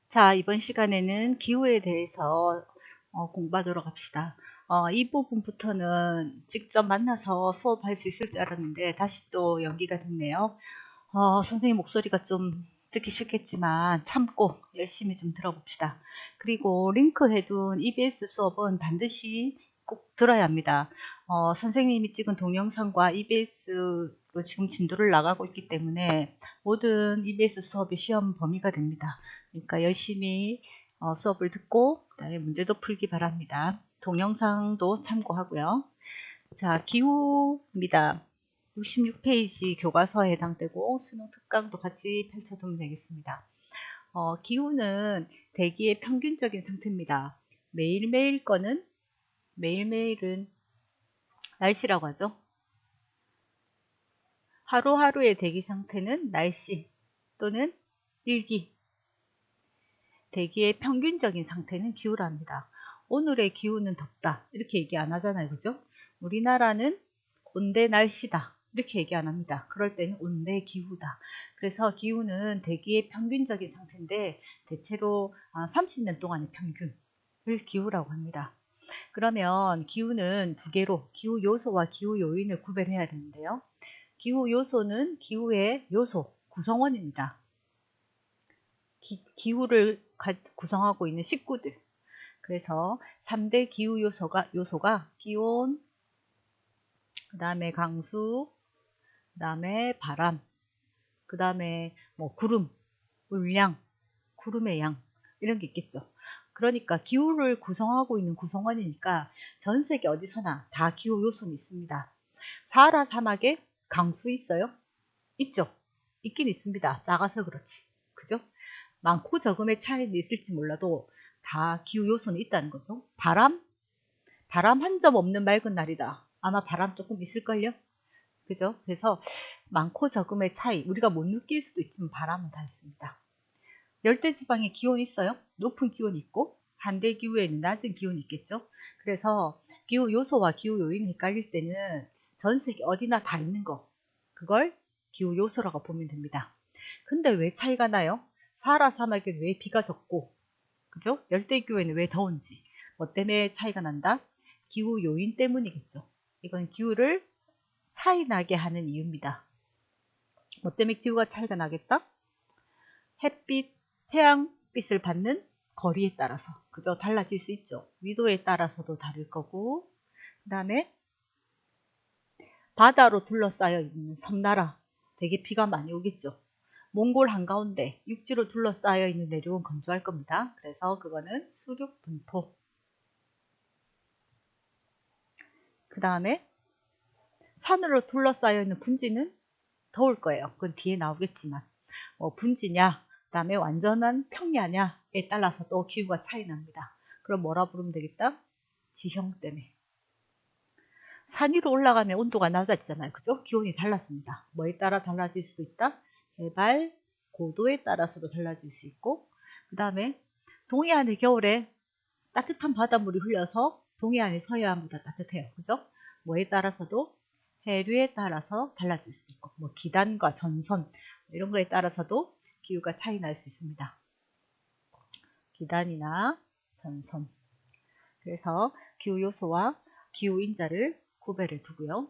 자, 이번 시간에는 기후에 대해서 공부하도록 합시다. 이 부분부터는 직접 만나서 수업할 수 있을 줄 알았는데 다시 또 연기가 됐네요. 선생님 목소리가 좀 듣기 싫겠지만 참고 열심히 좀 들어봅시다. 그리고 링크 해둔 EBS 수업은 반드시 꼭 들어야 합니다. 선생님이 찍은 동영상과 EBS로 지금 진도를 나가고 있기 때문에 모든 EBS 수업이 시험 범위가 됩니다. 그러니까 열심히 수업을 듣고 그다음에 문제도 풀기 바랍니다. 동영상도 참고하고요. 자, 기후입니다. 66페이지 교과서에 해당되고 수능 특강도 같이 펼쳐두면 되겠습니다. 기후는 대기의 평균적인 상태입니다. 매일매일은 날씨라고 하죠. 하루하루의 대기 상태는 날씨 또는 일기, 대기의 평균적인 상태는 기후랍니다. 오늘의 기후는 덥다 이렇게 얘기 안 하잖아요, 그죠? 우리나라는 온대 날씨다 이렇게 얘기 안 합니다. 그럴 때는 온대 기후다. 그래서 기후는 대기의 평균적인 상태인데 대체로 30년 동안의 평균을 기후라고 합니다. 그러면 기후는 두 개로 기후 요소와 기후 요인을 구별해야 되는데요. 기후 요소는 기후의 요소, 구성원입니다. 기후를 구성하고 있는 식구들. 그래서 3대 기후 요소가 기온, 그 다음에 강수, 그 다음에 바람, 그 다음에 뭐 구름, 물량, 구름의 양 이런 게 있겠죠. 그러니까 기후를 구성하고 있는 구성원이니까 전 세계 어디서나 다 기후 요소는 있습니다. 사하라 사막에 강수 있어요? 있죠. 있긴 있습니다. 작아서 그렇지. 그죠? 많고 적음의 차이는 있을지 몰라도 다 기후 요소는 있다는 거죠. 바람 한 점 없는 맑은 날이다. 아마 바람 조금 있을걸요? 그죠? 그래서 많고 적음의 차이, 우리가 못 느낄 수도 있지만 바람은 다 있습니다. 열대지방에 기온이 있어요? 높은 기온이 있고, 한대기후에는 낮은 기온이 있겠죠? 그래서 기후 요소와 기후 요인이 헷갈릴 때는 전 세계 어디나 다 있는 거, 그걸 기후 요소라고 보면 됩니다. 근데 왜 차이가 나요? 사하라 사막에는 왜 비가 적고, 그죠? 열대기후에는 왜 더운지, 뭐 때문에 차이가 난다? 기후 요인 때문이겠죠. 이건 기후를 차이 나게 하는 이유입니다. 뭐 때문에 기후가 차이가 나겠다? 햇빛, 태양빛을 받는 거리에 따라서 그죠? 달라질 수 있죠. 위도에 따라서도 다를 거고, 그 다음에 바다로 둘러싸여 있는 섬나라 되게 비가 많이 오겠죠. 몽골 한가운데 육지로 둘러싸여 있는 내륙은 건조할 겁니다. 그래서 그거는 수륙 분포. 그 다음에 산으로 둘러싸여 있는 분지는 더울 거예요. 그건 뒤에 나오겠지만 분지냐 그 다음에 완전한 평야냐에 따라서 또 기후가 차이 납니다. 그럼 뭐라 부르면 되겠다? 지형 때문에. 산 위로 올라가면 온도가 낮아지잖아요. 그죠? 기온이 달랐습니다. 뭐에 따라 달라질 수도 있다? 해발, 고도에 따라서도 달라질 수 있고, 그 다음에 동해안의 겨울에 따뜻한 바닷물이 흘려서 동해안의 서해안보다 따뜻해요. 그죠? 뭐에 따라서도 해류에 따라서 달라질 수도 있고, 뭐 기단과 전선 이런 거에 따라서도 기후가 차이 날 수 있습니다. 기단이나 전선. 그래서 기후 요소와 기후 인자를 구별해 두고요.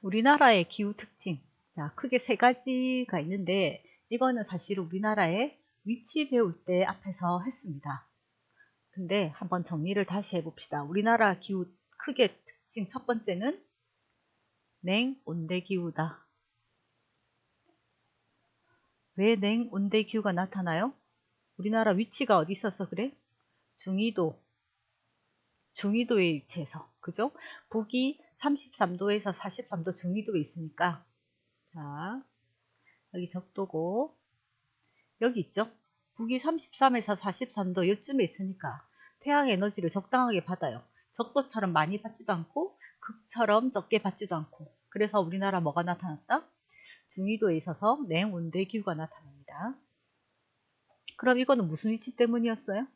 우리나라의 기후 특징. 자, 크게 세 가지가 있는데 이거는 사실 우리나라의 위치 배울 때 앞에서 했습니다. 근데 한번 정리를 다시 해봅시다. 우리나라 기후 크게 특징 첫 번째는 냉온대기후다. 왜 냉온대기후가 나타나요? 우리나라 위치가 어디 있어서 그래? 중위도에 위치해서 그죠? 북이 33도에서 43도 중위도에 있으니까 자 여기 적도고 여기 있죠? 북이 33에서 43도 요쯤에 있으니까 태양 에너지를 적당하게 받아요. 적도처럼 많이 받지도 않고 극처럼 적게 받지도 않고 그래서 우리나라 뭐가 나타났다? 중위도에 있어서 냉온대기후가 나타납니다. 그럼 이거는 무슨 위치 때문이었어요?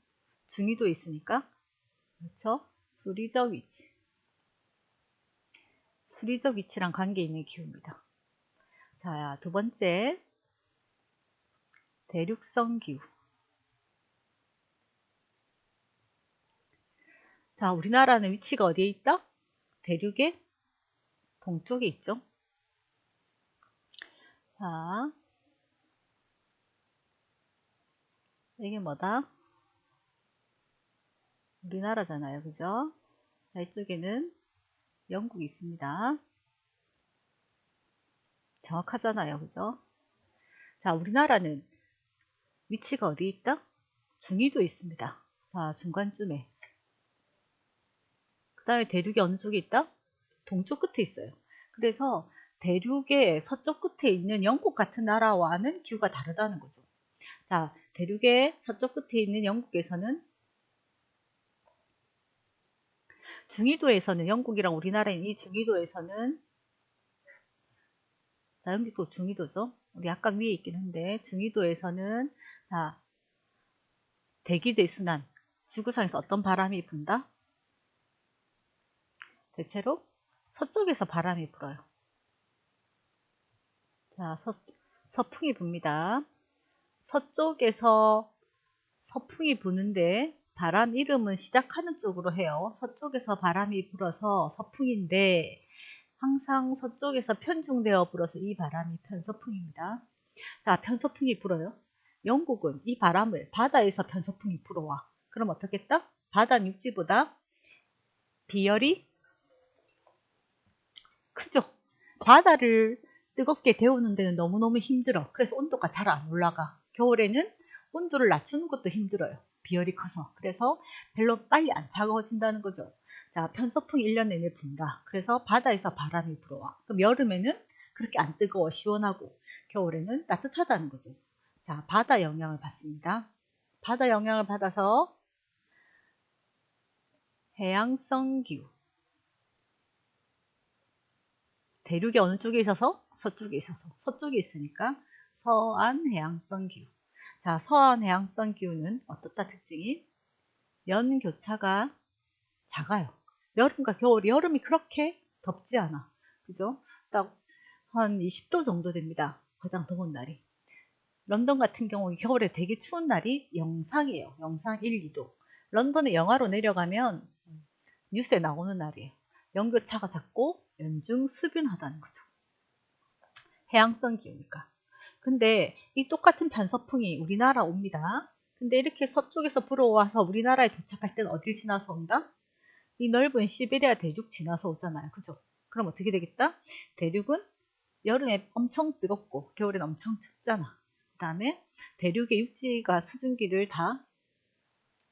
중위도에 있으니까 그렇죠? 수리적 위치. 수리적 위치랑 관계 있는 기후입니다. 자, 두 번째 대륙성 기후. 자, 우리나라는 위치가 어디에 있다? 대륙의 동쪽에 있죠. 자, 이게 뭐다? 우리나라잖아요. 그죠? 자, 이쪽에는 영국이 있습니다. 정확하잖아요. 그죠? 자, 우리나라는 위치가 어디에 있다? 중위도에 있습니다. 자, 중간쯤에. 그 다음에 대륙이 어느 쪽에 있다? 동쪽 끝에 있어요. 그래서 대륙의 서쪽 끝에 있는 영국 같은 나라와는 기후가 다르다는 거죠. 자, 대륙의 서쪽 끝에 있는 영국에서는 중위도에서는 영국이랑 우리나라인 이 중위도에서는 자, 영국도 중위도죠. 우리 약간 위에 있긴 한데 중위도에서는 자, 대기대순환 지구상에서 어떤 바람이 분다? 대체로 서쪽에서 바람이 불어요. 자, 서풍이 붑니다. 서쪽에서 서풍이 부는데 바람 이름은 시작하는 쪽으로 해요. 서쪽에서 바람이 불어서 서풍인데 항상 서쪽에서 편중되어 불어서 이 바람이 편서풍입니다. 자, 편서풍이 불어요. 영국은 이 바람을 바다에서 편서풍이 불어와. 그럼 어떻겠다? 바다 육지보다 비열이 크죠. 바다를 뜨겁게 데우는 데는 너무너무 힘들어. 그래서 온도가 잘 안 올라가. 겨울에는 온도를 낮추는 것도 힘들어요. 비열이 커서. 그래서 별로 빨리 안 차가워진다는 거죠. 자, 편서풍이 1년 내내 분다. 그래서 바다에서 바람이 불어와. 그럼 여름에는 그렇게 안 뜨거워 시원하고 겨울에는 따뜻하다는 거죠. 자, 바다 영향을 받습니다. 바다 영향을 받아서 해양성 기후. 대륙이 어느 쪽에 있어서? 서쪽에 있어서. 서쪽에 있으니까 서안 해양성 기후. 자, 서안 해양성 기후는 어떻다 특징이? 연교차가 작아요. 여름과 겨울, 여름이 그렇게 덥지 않아. 그죠? 딱 한 20도 정도 됩니다. 가장 더운 날이. 런던 같은 경우 겨울에 되게 추운 날이 영상이에요. 영상 1, 2도. 런던에 영하로 내려가면 뉴스에 나오는 날이에요. 연교차가 작고 연중 수균하다는 거죠. 해양성 기후니까. 근데 이 똑같은 편서풍이 우리나라 옵니다. 근데 이렇게 서쪽에서 불어와서 우리나라에 도착할 때는 어딜 지나서 온다? 이 넓은 시베리아 대륙 지나서 오잖아요. 그죠? 그럼 어떻게 되겠다? 대륙은 여름에 엄청 뜨겁고 겨울엔 엄청 춥잖아. 그 다음에 대륙의 육지가 수증기를 다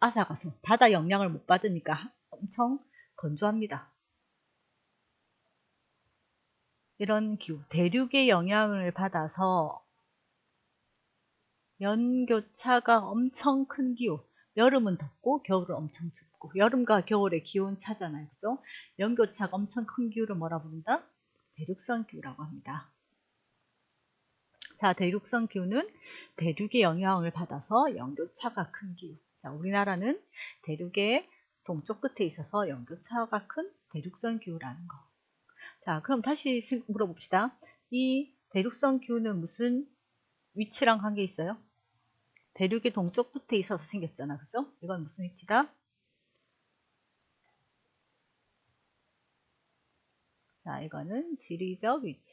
앗아가서 바다 영향을 못 받으니까 엄청 건조합니다. 이런 기후, 대륙의 영향을 받아서 연교차가 엄청 큰 기후. 여름은 덥고 겨울은 엄청 춥고 여름과 겨울의 기온 차잖아요. 그죠? 연교차가 엄청 큰 기후를 뭐라 부른다? 대륙성 기후라고 합니다. 자, 대륙성 기후는 대륙의 영향을 받아서 연교차가 큰 기후. 자, 우리나라는 대륙의 동쪽 끝에 있어서 연교차가 큰 대륙성 기후라는 거. 자, 그럼 다시 물어봅시다. 이 대륙성 기후는 무슨 위치랑 관계 있어요? 대륙의 동쪽 끝에 있어서 생겼잖아. 그죠? 이건 무슨 위치다? 자, 이거는 지리적 위치.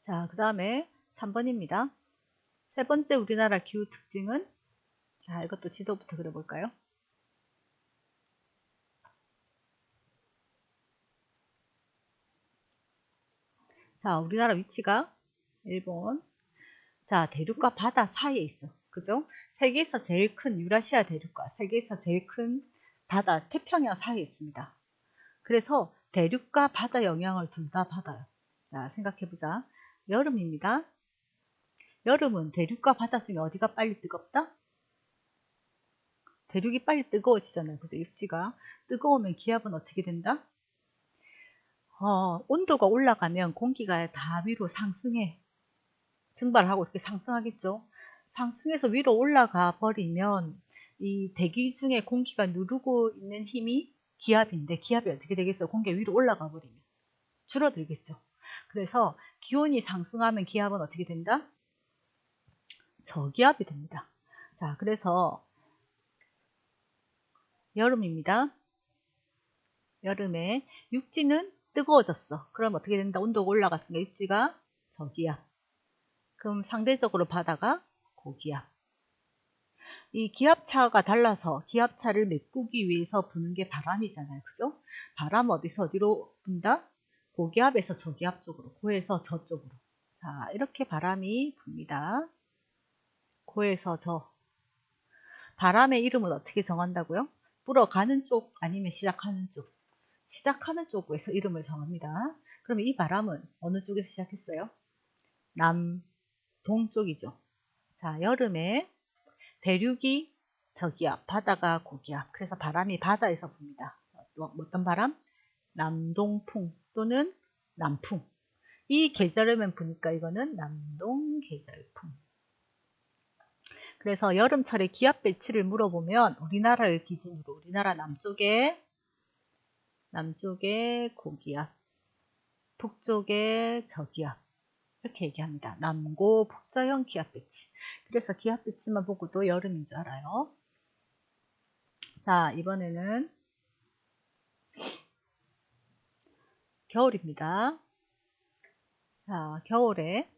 자, 그 다음에 3번입니다. 세 번째 우리나라 기후 특징은 자, 이것도 지도부터 그려볼까요? 자, 우리나라 위치가 일본. 자, 대륙과 바다 사이에 있어. 그죠? 세계에서 제일 큰 유라시아 대륙과 세계에서 제일 큰 바다 태평양 사이에 있습니다. 그래서 대륙과 바다 영향을 둘 다 받아요. 자, 생각해보자. 여름입니다. 여름은 대륙과 바다 중에 어디가 빨리 뜨겁다? 대륙이 빨리 뜨거워지잖아요. 그죠? 육지가. 뜨거우면 기압은 어떻게 된다? 온도가 올라가면 공기가 다 위로 상승해. 증발하고 이렇게 상승하겠죠. 상승해서 위로 올라가 버리면 이 대기 중에 공기가 누르고 있는 힘이 기압인데 기압이 어떻게 되겠어요? 공기가 위로 올라가 버리면 줄어들겠죠. 그래서 기온이 상승하면 기압은 어떻게 된다? 저기압이 됩니다. 자, 그래서 여름입니다. 여름에 육지는 뜨거워졌어. 그럼 어떻게 된다? 온도가 올라갔으니까 육지가 저기압. 그럼 상대적으로 바다가 고기압. 이 기압차가 달라서 기압차를 메꾸기 위해서 부는 게 바람이잖아요. 그죠? 바람 어디서 어디로 분다? 고기압에서 저기압 쪽으로, 고에서 저쪽으로. 자, 이렇게 바람이 붑니다. 고에서 저. 바람의 이름을 어떻게 정한다고요? 불어가는 쪽 아니면 시작하는 쪽. 시작하는 쪽에서 이름을 정합니다. 그러면 이 바람은 어느 쪽에서 시작했어요? 동쪽이죠. 자, 여름에 대륙이 저기압, 바다가 고기압. 그래서 바람이 바다에서 붑니다. 어떤 바람? 남동풍 또는 남풍. 이 계절에만 부니까 이거는 남동 계절풍. 그래서 여름철에 기압 배치를 물어보면 우리나라를 기준으로 우리나라 남쪽에 고기압, 북쪽에 저기압 이렇게 얘기합니다. 남고 북저형 기압 배치. 그래서 기압 배치만 보고도 여름인 줄 알아요. 자, 이번에는 겨울입니다. 자, 겨울에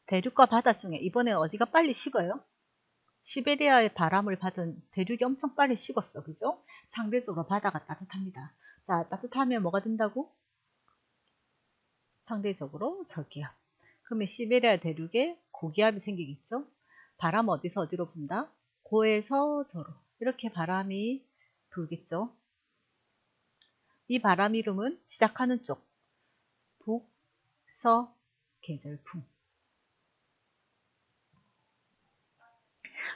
대륙과 바다 중에 이번에 어디가 빨리 식어요? 시베리아의 바람을 받은 대륙이 엄청 빨리 식었어. 그죠? 상대적으로 바다가 따뜻합니다. 자, 따뜻하면 뭐가 된다고? 상대적으로 저기압. 그러면 시베리아 대륙에 고기압이 생기겠죠? 바람 어디서 어디로 분다? 고에서 저로. 이렇게 바람이 불겠죠? 이 바람 이름은 시작하는 쪽. 북서 계절풍.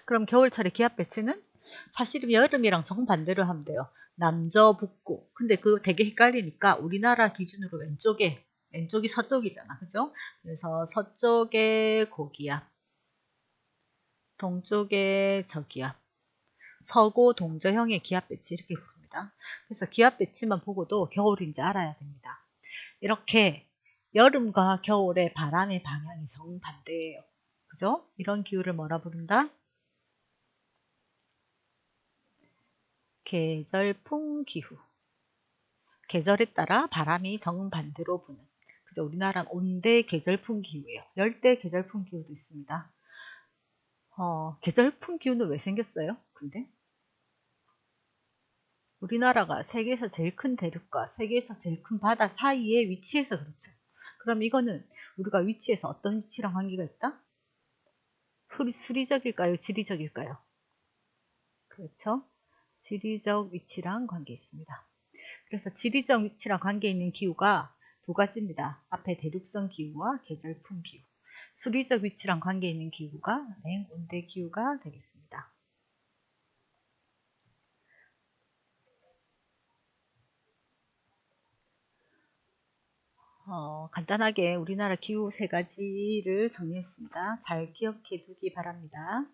그럼 겨울철에 기압 배치는 사실은 여름이랑 정반대로 하면 돼요. 남저 북고. 근데 그거 되게 헷갈리니까 우리나라 기준으로 왼쪽이 서쪽이잖아. 그죠? 그래서 서쪽에 고기압, 동쪽에 저기압, 서고 동저형의 기압 배치 이렇게 부릅니다. 그래서 기압 배치만 보고도 겨울인지 알아야 됩니다. 이렇게 여름과 겨울의 바람의 방향이 정반대예요. 그죠? 이런 기후를 뭐라 부른다? 계절풍 기후. 계절에 따라 바람이 정반대로 부는. 그죠? 우리나라는 온대 계절풍 기후예요. 열대 계절풍 기후도 있습니다. 계절풍 기후는 왜 생겼어요? 근데 우리나라가 세계에서 제일 큰 대륙과 세계에서 제일 큰 바다 사이에 위치해서 그렇죠. 그럼 이거는 우리가 위치해서 어떤 위치랑 관계가 있다? 수리적일까요? 지리적일까요? 그렇죠. 지리적 위치랑 관계 있습니다. 그래서 지리적 위치랑 관계 있는 기후가 두 가지입니다. 앞에 대륙성 기후와 계절풍 기후. 수리적 위치랑 관계 있는 기후가 냉온대 기후가 되겠습니다. 간단하게 우리나라 기후 세 가지를 정리했습니다. 잘 기억해 두기 바랍니다.